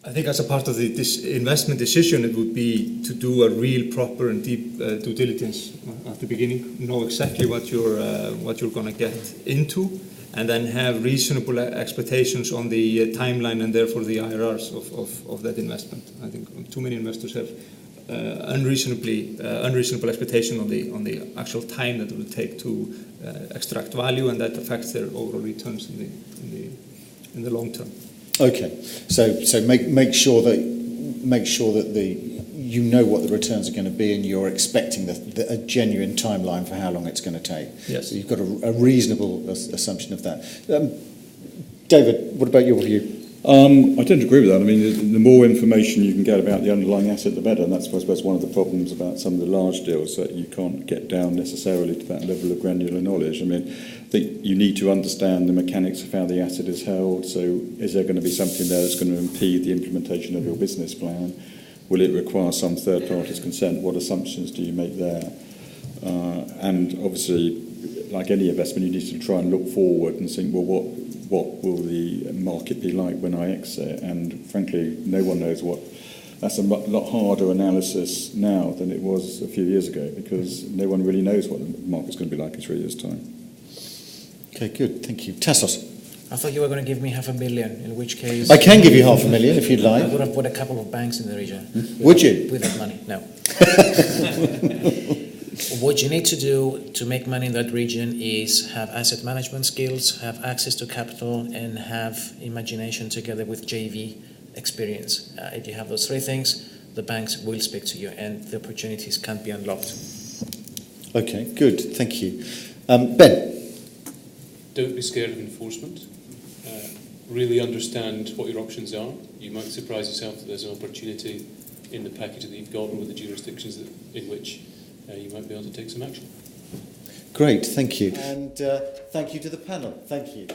I think as a part of this investment decision, it would be to do a real proper and deep due diligence at the beginning, know exactly what you're going to get into, and then have reasonable expectations on the timeline and therefore the IRRs of that investment. I think too many investors have unreasonable expectation on the actual time that it will take to extract value, and that affects their overall returns in the long term. Okay, so make sure that you know what the returns are going to be, and you're expecting a genuine timeline for how long it's going to take. Yes. So you've got a reasonable assumption of that. David, what about your view? I tend to agree with that. I mean, the more information you can get about the underlying asset, the better. And that's, I suppose, one of the problems about some of the large deals, that you can't get down necessarily to that level of granular knowledge. I mean, I think you need to understand the mechanics of how the asset is held. So is there going to be something there that's going to impede the implementation of your business plan? Will it require some third party's consent? What assumptions do you make there? And obviously, like any investment, you need to try and look forward and think, well, what will the market be like when I exit? And frankly, no one knows what. That's a lot harder analysis now than it was a few years ago, because no one really knows what the market's going to be like in 3 years' time. Okay, good, thank you. Tassos? I thought you were going to give me $500,000, in which case... I can give you $500,000 if you'd like. I would have put a couple of banks in the region. Would you? With that money, no. What you need to do to make money in that region is have asset management skills, have access to capital, and have imagination together with JV experience. If you have those three things, the banks will speak to you and the opportunities can be unlocked. Okay, good, thank you. Ben? Don't be scared of enforcement. Really understand what your options are. You might surprise yourself that there's an opportunity in the package that you've got and with the jurisdictions in which you might be able to take some action. Great, thank you. And thank you to the panel. Thank you.